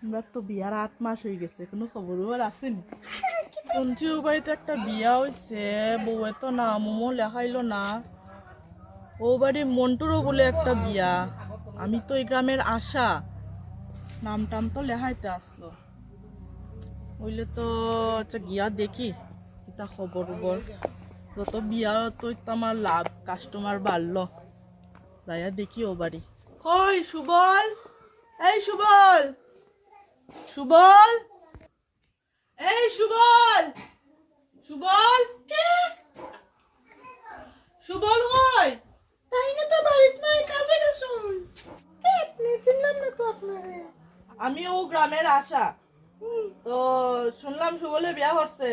এবার তো বিয়ার 8 মাস হয়ে গেছে, কোনো খবর আসেনি। শুনছি ও বাড়িতে একটা বিয়া হয়েছে, বউয়ে তো নামও লেখাইলো না। ও বাড়ি মন্টুরও বলে একটা বিয়া। আমি তো এই গ্রামের আশা, নাম টাম তো লেখাইতে আসলো। হইলে তো আচ্ছা গিয়া দেখি এটা খবর উবর। যত বিয়া তো আমার লাভ, কাস্টমার বাড়লো। যাইয়া দেখি ও বাড়ি। কই সুবল, এই সুবল, সুবল, এই সুবল, সুবল, কে সুবল কই? তাই না তো বাড়িতে নাই, কাজে গেছুন। কে আপনি? চিনলাম না তো আপনারে। আমি ও গ্রামের আশা। তো শুনলাম সুবলে বিয়া করছে।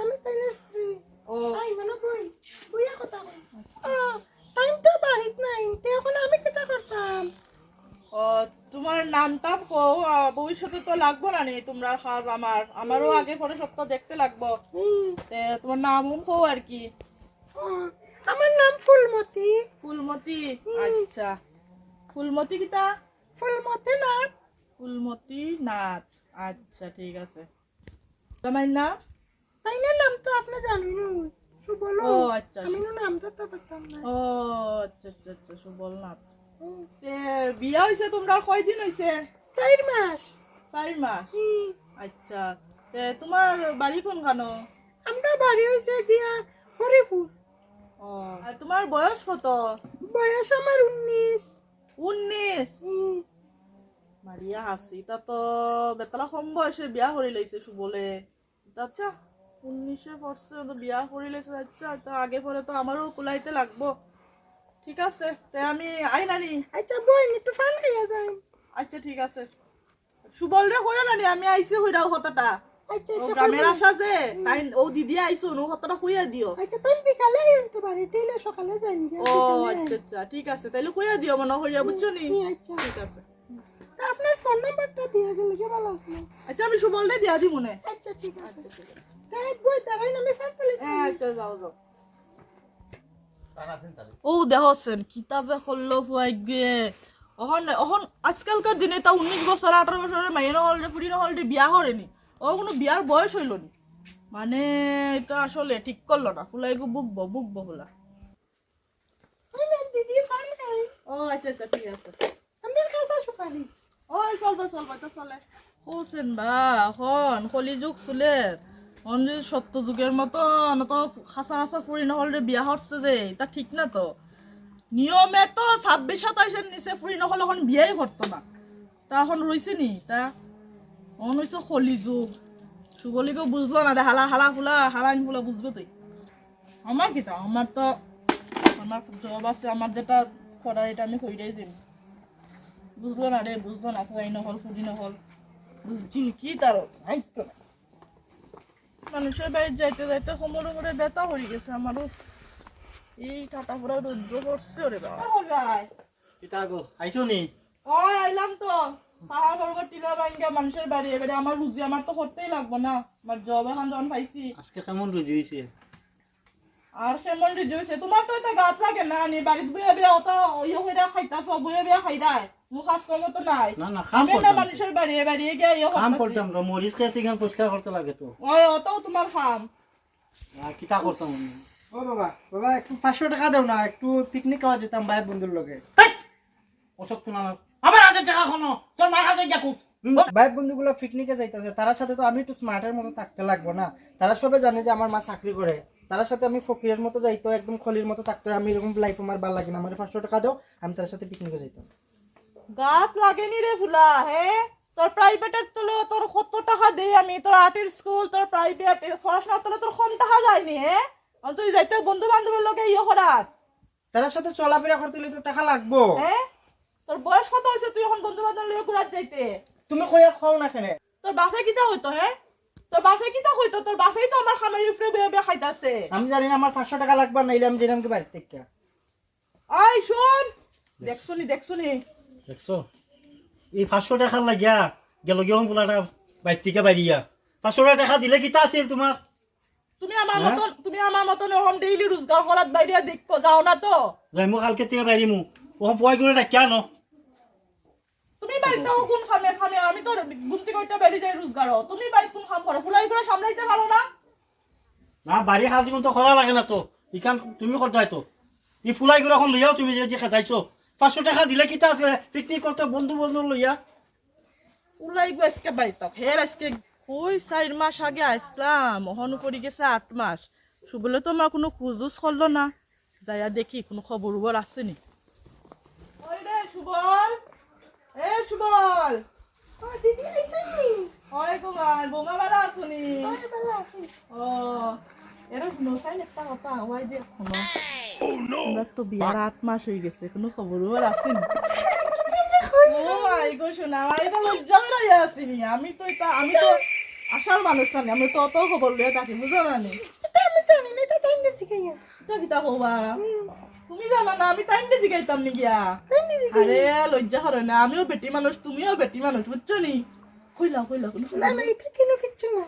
আমি তাইনের স্ত্রী। ও আই মানে বই বইয়া কথা কই। তাই তো বাড়িতে নাই, তে এখন আমি কিতা করতাম? ও তোমার নামটা কও, ভবিষ্যতে তো লাগবো না নি তোমরা কাজ। আমারও আগে পরে সপ্তাহ দেখতে লাগবো। তে তোমার নামও কও আর কি। আমার নাম ফুলমতি। ফুলমতি, আচ্ছা। ফুলমতি কিতা? ফুলমতি নাথ। ফুলমতি নাথ, আচ্ছা ঠিক আছে। তোমার নাম? তাইনের নাম তো আপনি জানেন। সুবল। ও আচ্ছা, আমি নাম ধরতে পারতাম না। ও আচ্ছা আচ্ছা আচ্ছা, সুবল নাথ। তে বিয়া হইছে তোমরা কয়দিন হইছে? 4 মাস। 4 মাস, আচ্ছা। তে তোমার বাড়ি কোনখানো? আমরা বাড়ি হইছে গিয়া হরিপুর। ও আর তোমার বয়স কত? বয়স আমার 19। 19? মারিয়া হাসি, তা তো বেতলা কম বয়সে বিয়া করে লইছে সুবলে। আচ্ছা 19-এ পড়ছে তো বিয়া করে লইছে। আচ্ছা তো আগে পরে তো আমারও কুলাইতে লাগবো। ঠিক আছে, তাই আমি আই নানি। আচ্ছা বই একটু ফান খাইয়া যাই। আচ্ছা ঠিক আছে, সুবল রে কইও নানি আমি আইছি হইরাও কথাটা। আচ্ছা ও আচ্ছা গ্রামের আশা যে তাই ও দিদি আইছো নো কথাটা কইয়া দিও। আচ্ছা তুই বিকালে আইন তো বাড়ি দিলে সকালে যাই। ও আচ্ছা আচ্ছা ঠিক আছে, তাইলে কইয়া দিও মনে হইয়া, বুঝছো নি? আচ্ছা ঠিক আছে। তা আপনার ফোন নাম্বারটা দিয়ে গেলে কি ভালো আসলো। আচ্ছা আমি সুবল রে দিয়া দি মনে। আচ্ছা ঠিক আছে। তাই বই দাঁড়াই আমি ফান তালে। আচ্ছা যাও যাও। ও দেখছেন কিতা যে করলো ফুয়াই গে। অহন আজকালকার দিনে তা 19 বছর 18 বছরের মাইয়া নহল রে, ফুড়ি নহল রে বিয়া করেনি। ও কোনো বিয়ার বয়স হইল নি। মানে এটা আসলে ঠিক করলো না। ফুলাই গো বুকবো ফুলা। দিদি ফান খাই। ও আচ্ছা আচ্ছা ঠিক আছে। আমার কাছে সুপারি। ওই চলবে তো চলে। হোসেন বা হন কলিযুগ চলে। অন যদি সত্য যুগের মতন তো খাসা খাসা ফুড়ি নহল রে বিয়া হচ্ছে যে তা ঠিক না তো। নিয়মে তো 26-27-এর নিচে ফুড়ি নহল এখন বিয়াই করতো না। তা এখন রইছে নি তা অন হইছে কলিযুগ। সুবলিকেও বুঝলো না রে, হালা হালা ফুলা হালাইন ফুলা বুঝবে তুই। আমার কিতা, আমার তো আমার জব আছে, আমার যেটা করার এটা আমি কইরাই দিন। বুঝলো না রে, বুঝলো না। ফুয়াই নহল ফুড়ি নহল বুঝছি কি তার মানুষের বাড়ি যাইতে যাইতে কোমরে মোড়ে ব্যথা হয়ে গেছে আমারও। এই টাটা পুরা রুদ্র পড়ছে ওরে বাবা। কিতা গো আইছো নি? ওই আইলাম তো। পাহাড় পর্বত টিলা ভাঙ্গা মানুষের বাড়ি, এবারে আমার রুজি আমার তো করতেই লাগবো না। আমার জব এখন যখন পাইছি। আজকে কেমন রুজি হইছে? আর কেমন রিজি হয়েছে তোমার তো এটা গাছ লাগে না নি বাড়িতে বইয়া বিয়া অত ইয়ে হইরা খাইতাছ, বইয়া বিয়া খাইরাই মুখ কাজ কর্ম তো নাই। না না কাম আমি না করতাম, মানুষের বাড়ি বাড়ি গিয়ে ইয়ে কাম করতাছি। করতাম রে, মরিচ খেতে গান পরিষ্কার করতে লাগে তো। ওই অতও তোমার খাম। আর কিতা করতাম আমি? ও বাবা বাবা একটু 500 টাকা দাও না, একটু পিকনিক খাওয়া যেতাম ভাই বন্ধুর লগে। ওসব শোনা না। আমার আছে টাকা কোনো তোর মার কাছে যা কুছ। ভাই বন্ধুগুলো পিকনিকে যাইতাছে, তার সাথে তো আমি একটু স্মার্টের মতো থাকতে লাগবো না। তারা সবাই জানে যে আমার মা চাকরি করে, তার সাথে আমি ফকিরের মতো যাইতো, একদম খলির মতো থাকতে। আমি এরকম লাইফ আমার ভালো লাগে না। আমার 500 টাকা দাও, আমি তার সাথে পিকনিকে যাইতাম। গাছ লাগেনি রে ফুলা। হে তোর প্রাইভেটের তোলে তোর কত টাকা দেই আমি, তোর আর্টের স্কুল তোর প্রাইভেট পড়াশোনার তোলে তোর কম টাকা যায়নি। হে আর তুই যাইতে বন্ধু বান্ধবের লোকে ইয়ে করার। তার সাথে চলাফেরা করতে হলে তো টাকা লাগবো। হ্যাঁ তোর বয়স কত হয়েছে তুই এখন বন্ধু বান্ধব লোক ঘুরাত যাইতে? তুমি কইয়া খাও না কেন? তোর বাপে কিতা হইতো? হ্যাঁ তোর বাপে কিতা হইতো? তোর বাপেই তো আমার খামারির উপরে বেয়ে বেয়ে খাইতাছে। আমি জানি না আমার 500 টাকা লাগবে, নাইলে আমি যেরাম কি বাড়িতে থেকে। আই শোন, দেখছনি দেখছো এই 500 টাকা লাগিয়া গেল গিয়ে পোলাটা বাইর থেকে বাইরিয়া 500 টাকা দিলে কিতা আছিল তোমার? তুমি আমার মতন ওরকম ডেইলি রোজগার করাত বাইরে দেখো যাও না তো। যাই মো কালকে থেকে বাইরিমু ও পয় করে ডাকিয়া ন। তুমি বাড়িতে কোন খামে খামে আমি তো ঘুমতে কইটা বেরিয়ে যাই রোজগার তুমি বাড়িতে কোন খাম করো ফুলাই করে সামলাইতে পারো না না বাড়ি সাজি তো করা লাগে না তো ইখান তুমি করতে তো ই ফুলাই গুলো এখন লইয়াও তুমি যে খেতাইছো 500 টাকা দিলে কিটা আছে পিকনিক করতে বন্ধু বন্ধু লইয়া ফুলাই গো আজকে বাড়িতে হের আজকে ওই 4 মাস আগে আসলাম ওহন পড়ে গেছে 8 মাস সুবলে তো আমার কোনো খুঁজুস করলো না যাইয়া দেখি কোনো খবর উবর আছে নি ওই রে সুবল এ সুবল দিদি আইসনি ওই কুমার বোমা বালা আসুনি ভালো আছি ও এরা কোনো সাইন একটা কথা ওই যে কোনো আমরা তো বিয়ার 8 মাস হয়ে গেছে কোনো খবর উবর আছে নি ও মাই গো শোনা আমি তো লজ্জা হয়ে আসিনি আমি তো আসার মানুষটা নেই আমি তো অত খবর লইয়া থাকি বুঝো না নি আমি জানি না তাই না শিখাইয়া তো কিতা হবা তুমি জানো না আমি তাই না জিগাইতাম নি গিয়া তাই না আরে লজ্জা করে না আমিও বেটি মানুষ তুমিও বেটি মানুষ বুঝছো নি কইলা কোনো না না এটা কেন কিচ্ছু না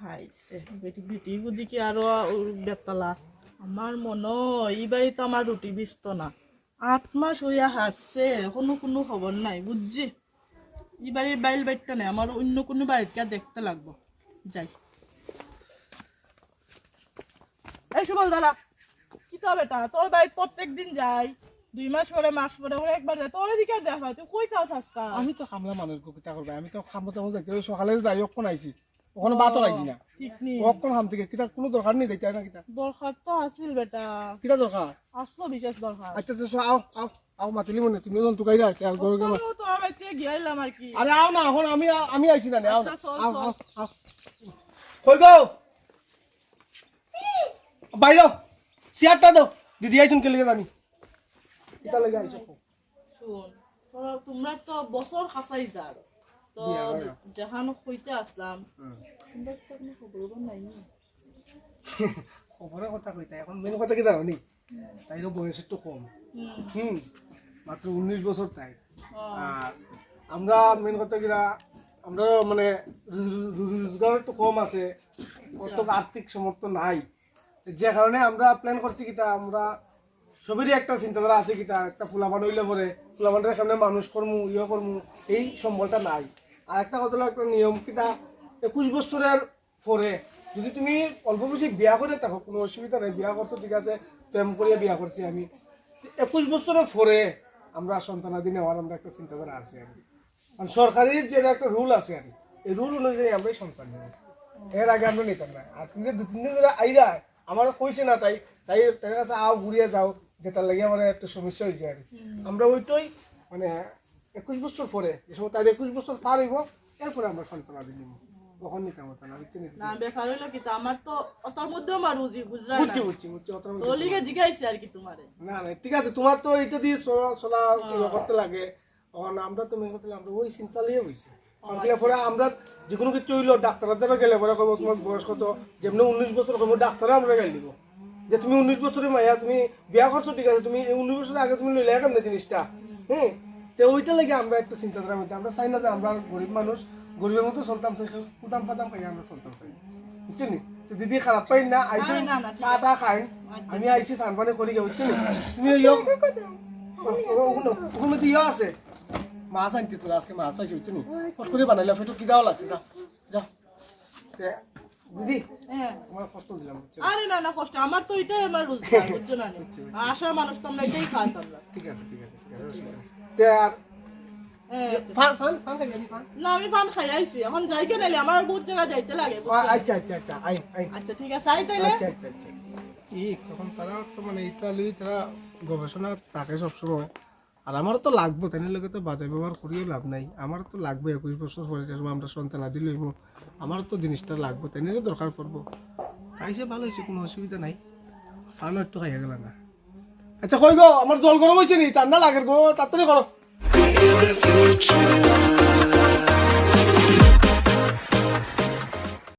হাইছে বেটি বুদ্ধি কি আরো বেতালা আমার মনে এই বাড়িতে আমার রুটি বিস্ত না 8 মাস হইয়া হাঁটছে কোনো খবর নাই বুঝছি এই বাড়ির বাইল বাড়িটা নেই আমার অন্য কোনো বাড়িতে দেখতে লাগবো যাই এই সুবল দাদা কি তো বেটা তোর বাড়িতে প্রত্যেকদিন যাই 2 মাস পরে মাস পরে একবার যায় তোর এদিকে দেখা তুই কই তাও থাকতা আমি তো খামলা মানুষ গোকিতা করবে আমি তো খামতে যাইতে সকালে যাই অক্ষণ আইছি ওখানে বাতও আইছি না ঠিক নেই অক্ষণ খাম থেকে কিতা কোনো দরকার নেই দেখতে না কিতা দরকার তো আছিল বেটা কিতা দরকার আসলো বিশেষ দরকার আচ্ছা তো আও আও আও মাতিলি মনে তুমি যখন টুকাইরা আর গরু গেল আমিও তোর বাড়িতে গিয়াইলাম আর কি আরে আও না এখন আমি আইছি না আও আচ্ছা, চল, আও চল। আও আও কই গো বাইরে চেয়ারটা দাও দিদি আইছুন কে লাগে জানি কিতা লাগে আইছো শুন তোমরা তো বছর খাসাই যার তো বিয়া করা। যেখান হইতে আসলাম তোমরা তো কোনো খবর নাই খবরের কথা কইতা এখন মেন কথা কি জানো নি তাইরও বয়স একটু কম মাত্র 19 বছর তাই আর আমরা মেন কথা কিরা আমরা মানে রোজগার একটু কম আছে অত আর্থিক সমর্থ নাই যে কারণে আমরা প্ল্যান করছি কিতা আমরা সবেরই একটা চিন্তাধারা আছে কিতা একটা ফুলাবান হইলে পরে ফুলাবানের সামনে মানুষ কর্মু ইয়ে কর্মু এই সম্বলটা নাই আর একটা কথা হলো একটা নিয়ম কিতা 21 বছরের পরে যদি তুমি অল্প বেশি বিয়া করে থাকো কোনো অসুবিধা নেই বিয়া করছো ঠিক আছে প্রেম করিয়া বিয়া করছি আমি 21 বছরের পরে আমরা সন্তানাদি নেওয়ার আমরা একটা চিন্তাধারা আছে আর কি। আর সরকারের যে একটা রুল আছে আর কি, এই রুল অনুযায়ী আমরা সন্তান নেব এর আগে আমরা নিতাম না আর তুমি যে 2-3 দিন ধরে আইরা আমার কইছে না তাই তাদের কাছে আও ঘুরিয়ে যাও যেটার লাগে আমার একটা সমস্যা হয়েছে আর কি। আমরা ওইটাই মানে 21 বছর পরে যে সময় তার 21 বছর পার হইব এরপরে আমরা সন্তানাদি নিব তখন নিতাম হতো না বুঝতে না ব্যাপার হইলো কি আমার তো ওটার মধ্যেও আমার রুজি বুঝরা বুঝছি অত আমি- তো লিগে জিগাইছি আর কি তোমারে না না ঠিক আছে তোমার তো এটা দিয়ে চলা করতে লাগে তখন আমরা তো মেন করতে আমরা ওই চিন্তা লিয়ে হয়েছে পরে আমরা যে কোনো কিছু হইলো ডাক্তারদেরও গেলে পরে কব তোমার বয়স কত যেমনি 19 বছর কম ডাক্তারে আমরা গেল দিব যে তুমি 19 বছরের মাইয়া তুমি বিয়া করছো ঠিক আছে তুমি 19 বছর আগে তুমি লইলে কেমন জিনিসটা তো ওইটা লাগে আমরা একটু চিন্তাধারার মধ্যে আমরা চাই না যে আমরা গরিব মানুষ গরিবের মতো চলতাম চাই কুদাম পাতাম খাই আমরা চলতাম চাই বুঝছো নি তো দিদি খারাপ পাই না আইসি না, না, ঠিক চা টা খাই আমি আইসি চান পানি করি গে বুঝছো নি তুমি ইয়ো ওখানে তো ইয়ো আছে মাছ আনতে তোরা আজকে মাছ আইসি বুঝছো নি ফট করে বানাইলে ফটো কি দাও লাগছে যা যা তে দিদি হ্যাঁ তোমার কষ্ট দিলাম বুঝছো আরে না কষ্ট আমার তো এটাই আমার রোজগার বুঝছো না আসার মানুষ তো আমরা এটাই খাওয়াতে আমরা ঠিক আছে তে আর ফান খাই ফান না আমি পান খাই আইছি এখন যাই কে নাইলে আমার বহুত জায়গা যাইতে লাগে বুঝছো? আচ্ছা আই আচ্ছা ঠিক আছে আই তাইলে আচ্ছা এই কখন তারা তো মানে ইতালি তারা গবেষণা থাকে সবসময় আর আমারও তো লাগবো তাই লোকে তো বাজার ব্যবহার করিও লাভ নাই আমারও তো লাগবে 21 বছর পরে যে সময় আমরা সন্তান আদি লইব আমারও তো জিনিসটা লাগবো তাই নিয়ে দরকার পড়বো খাইছে ভালো হয়েছে কোনো অসুবিধা নাই ফানও একটু খাইয়া গেল না আচ্ছা কই গো আমার জল গরম হয়েছে নি ঠান্ডা লাগে গো তাড়াতাড়ি করো